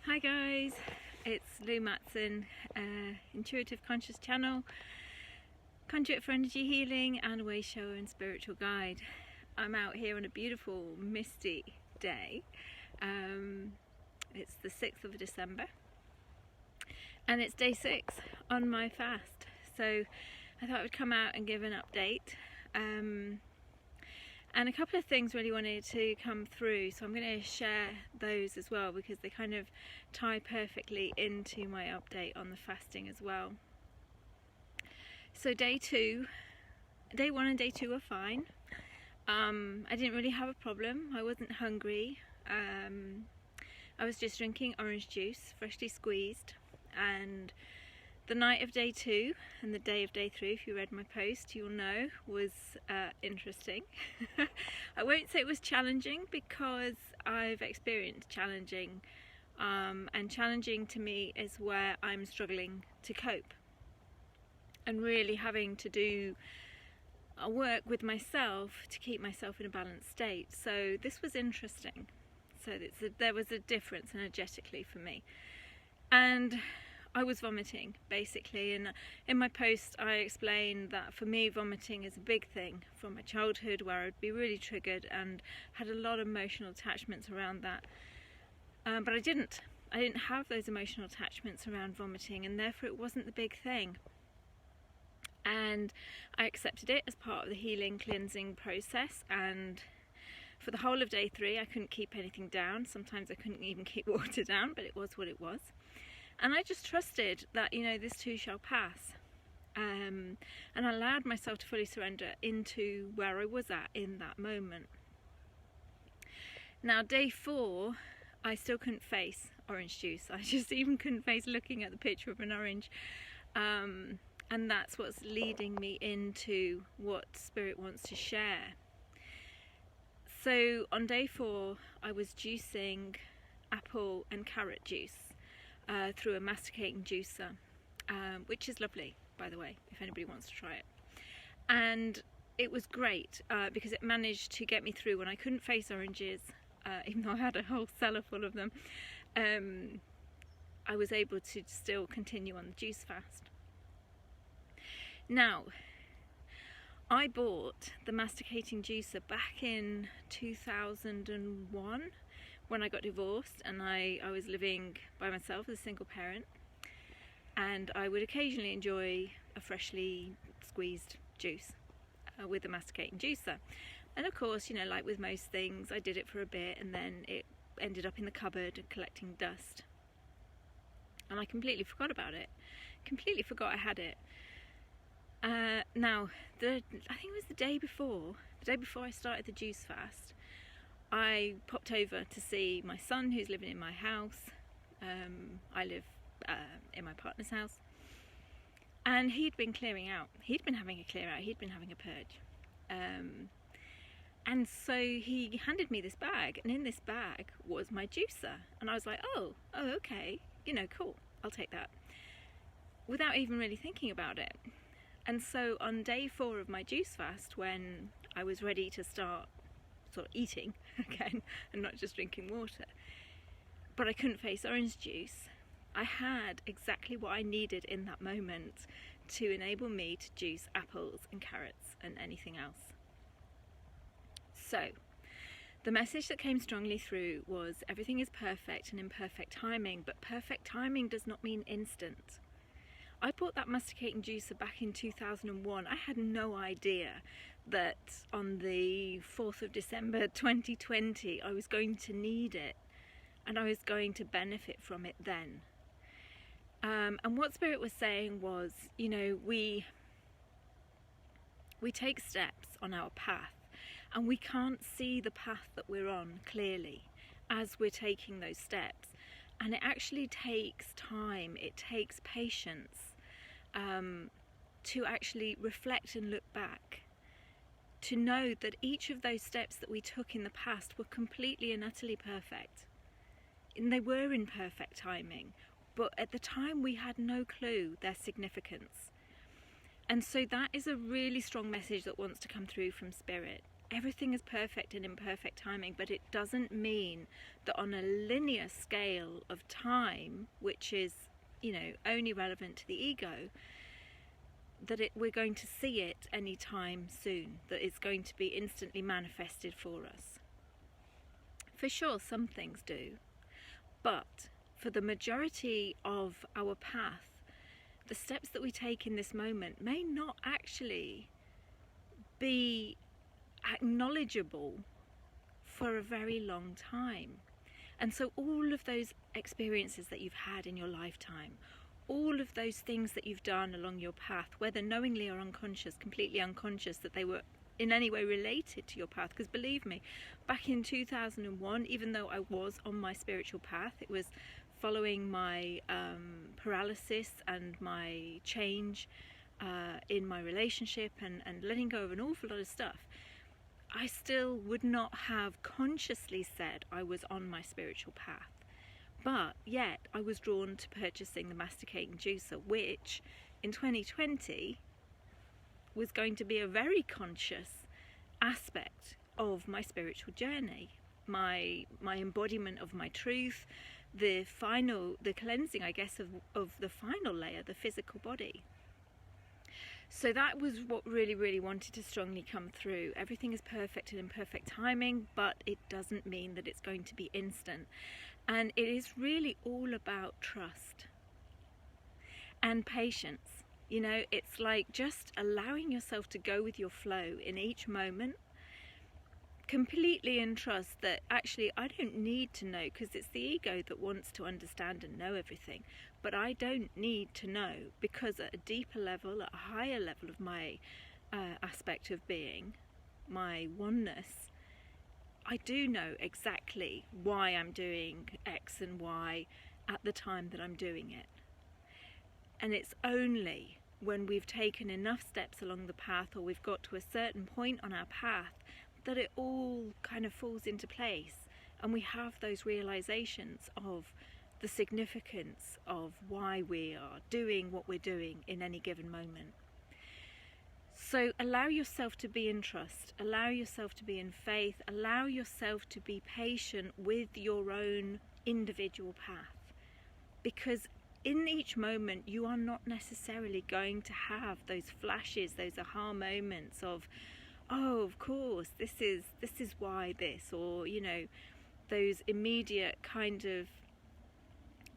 Hi guys, it's Lou Matson, Intuitive Conscious Channel, conduit for energy healing and way shower and spiritual guide. I'm out here on a beautiful misty day. It's the 6th of December and it's day 6 on my fast, so I thought I would come out and give an update. And a couple of things really wanted to come through, so I'm going to share those as well because they kind of tie perfectly into my update on the fasting as well. So day 1 and day 2 were fine. I didn't really have a problem. I wasn't hungry. I was just drinking orange juice, freshly squeezed, and the night of day 2 and the day of day 3, if you read my post, you'll know, was interesting. I won't say it was challenging because I've experienced challenging, and challenging to me is where I'm struggling to cope and really having to do a work with myself to keep myself in a balanced state. So this was interesting. So there was a difference energetically for me. And I was vomiting basically, and in my post I explained that for me vomiting is a big thing from my childhood, where I'd be really triggered and had a lot of emotional attachments around that, but I didn't have those emotional attachments around vomiting, and therefore it wasn't the big thing. And I accepted it as part of the healing cleansing process, and for the whole of day 3 I couldn't keep anything down. Sometimes I couldn't even keep water down, but it was what it was. And I just trusted that, this too shall pass. And I allowed myself to fully surrender into where I was at in that moment. Now, day 4, I still couldn't face orange juice. I just even couldn't face looking at the picture of an orange. And that's what's leading me into what Spirit wants to share. So on day 4, I was juicing apple and carrot juice through a masticating juicer, which is lovely, by the way, if anybody wants to try it. And it was great because it managed to get me through when I couldn't face oranges, even though I had a whole cellar full of them. I was able to still continue on the juice fast. Now, I bought the masticating juicer back in 2001 when I got divorced, and I was living by myself as a single parent, and I would occasionally enjoy a freshly squeezed juice with a masticating juicer. And of course, like with most things, I did it for a bit and then it ended up in the cupboard collecting dust, and I completely forgot about it, completely forgot I had it. Now, I think it was the day before I started the juice fast, I popped over to see my son, who's living in my house. I live in my partner's house, and he'd been clearing out. He'd been having a clear out. He'd been having a purge, and so he handed me this bag, and in this bag was my juicer, and I was like, oh, okay, cool, I'll take that, without even really thinking about it. And so on day 4 of my juice fast, when I was ready to start sort of eating again and not just drinking water, but I couldn't face orange juice, I had exactly what I needed in that moment to enable me to juice apples and carrots and anything else. So the message that came strongly through was everything is perfect and in perfect timing, but perfect timing does not mean instant. I bought that masticating juicer back in 2001. I had no idea that on the 4th of December 2020 I was going to need it and I was going to benefit from it then. And what Spirit was saying was, we take steps on our path and we can't see the path that we're on clearly as we're taking those steps. And it actually takes time, it takes patience to actually reflect and look back, to know that each of those steps that we took in the past were completely and utterly perfect. And they were in perfect timing, but at the time we had no clue their significance. And so that is a really strong message that wants to come through from Spirit. everything is perfect and in perfect timing, but it doesn't mean that on a linear scale of time, which is, only relevant to the ego, that we're going to see it anytime soon, that it's going to be instantly manifested for us. For sure, some things do, but for the majority of our path, the steps that we take in this moment may not actually be acknowledgeable for a very long time. And so all of those experiences that you've had in your lifetime, all of those things that you've done along your path, whether knowingly or unconscious, completely unconscious that they were in any way related to your path, because believe me, back in 2001, even though I was on my spiritual path, it was following my paralysis and my change in my relationship and letting go of an awful lot of stuff, I still would not have consciously said I was on my spiritual path. But yet I was drawn to purchasing the masticating juicer, which in 2020 was going to be a very conscious aspect of my spiritual journey, my embodiment of my truth, the cleansing, I guess, of the final layer, the physical body. So that was what really, really wanted to strongly come through. Everything is perfect and in perfect timing, but it doesn't mean that it's going to be instant. And it is really all about trust and patience. It's like just allowing yourself to go with your flow in each moment, completely in trust that actually I don't need to know, because it's the ego that wants to understand and know everything. But I don't need to know, because at a deeper level, at a higher level of my aspect of being, my oneness, I do know exactly why I'm doing X and Y at the time that I'm doing it. And it's only when we've taken enough steps along the path, or we've got to a certain point on our path, that it all kind of falls into place, and we have those realizations of the significance of why we are doing what we're doing in any given moment. So allow yourself to be in trust, allow yourself to be in faith, allow yourself to be patient with your own individual path, because in each moment you are not necessarily going to have those flashes, those aha moments of, oh, of course, this is why this, or those immediate kind of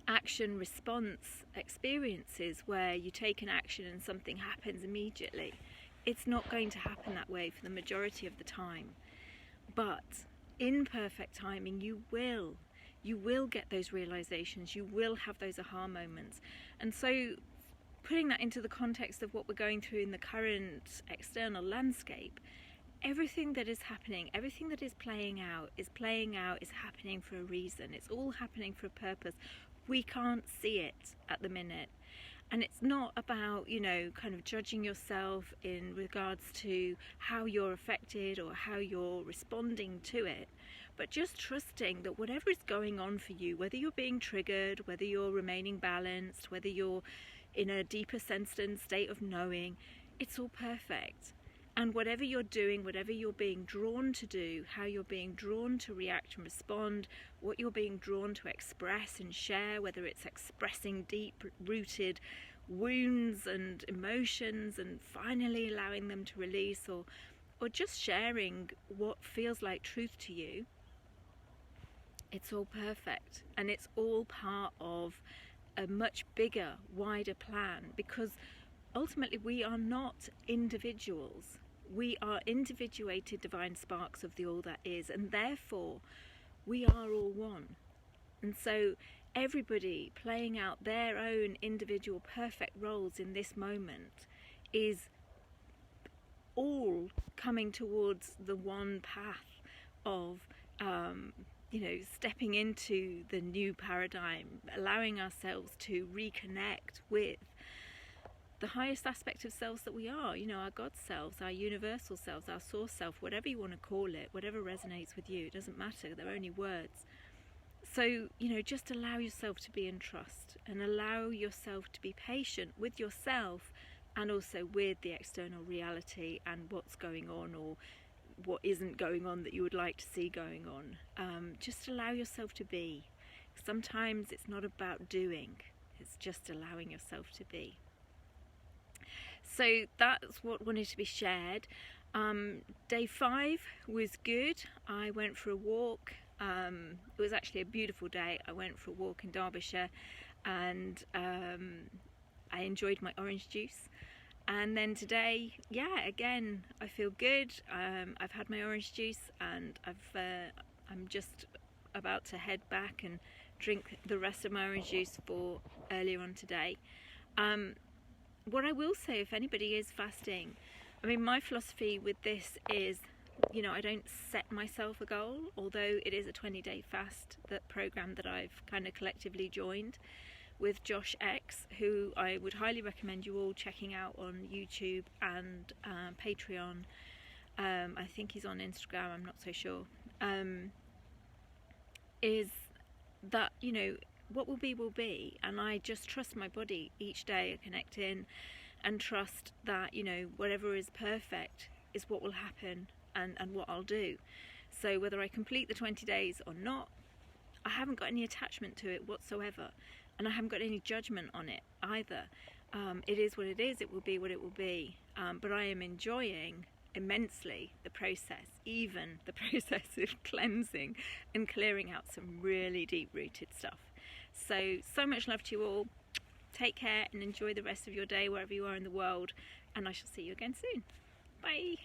action response experiences where you take an action and something happens immediately. It's not going to happen that way for the majority of the time. But in perfect timing, you will get those realizations, you will have those aha moments. And so putting that into the context of what we're going through in the current external landscape, everything that is happening, everything that is playing out, is happening for a reason. It's all happening for a purpose. We can't see it at the minute. And it's not about, kind of judging yourself in regards to how you're affected or how you're responding to it, but just trusting that whatever is going on for you, whether you're being triggered, whether you're remaining balanced, whether you're in a deeper sensed state of knowing, it's all perfect. And whatever you're doing, whatever you're being drawn to do, how you're being drawn to react and respond, what you're being drawn to express and share, whether it's expressing deep-rooted wounds and emotions and finally allowing them to release, or just sharing what feels like truth to you, it's all perfect. And it's all part of a much bigger, wider plan, because ultimately we are not individuals. We are individuated divine sparks of the all that is, and therefore we are all one. And so everybody playing out their own individual perfect roles in this moment is all coming towards the one path of stepping into the new paradigm, allowing ourselves to reconnect with the highest aspect of selves that we are, our God selves, our universal selves, our source self, whatever you want to call it, whatever resonates with you, it doesn't matter, they're only words. So, just allow yourself to be in trust, and allow yourself to be patient with yourself and also with the external reality and what's going on, or what isn't going on that you would like to see going on. Just allow yourself to be. Sometimes it's not about doing, it's just allowing yourself to be. So that's what wanted to be shared. Day 5 was good. I went for a walk. It was actually a beautiful day. I went for a walk in Derbyshire, and I enjoyed my orange juice. And then today, yeah, again, I feel good. I've had my orange juice, and I'm just about to head back and drink the rest of my orange juice for earlier on today. What I will say, if anybody is fasting, I mean, my philosophy with this is, you know, I don't set myself a goal, although it is a 20-day fast, that program that I've kind of collectively joined with Josh X, who I would highly recommend you all checking out on YouTube and Patreon. I think he's on Instagram, I'm not so sure. Is that, you know, what will be, and I just trust my body each day. I connect in and trust that, you know, whatever is perfect is what will happen and what I'll do. So whether I complete the 20 days or not, I haven't got any attachment to it whatsoever, and I haven't got any judgment on it either. It is what it is, it will be what it will be, but I am enjoying immensely the process, even the process of cleansing and clearing out some really deep-rooted stuff. So much love to you all. Take care and enjoy the rest of your day wherever you are in the world, and I shall see you again soon. Bye.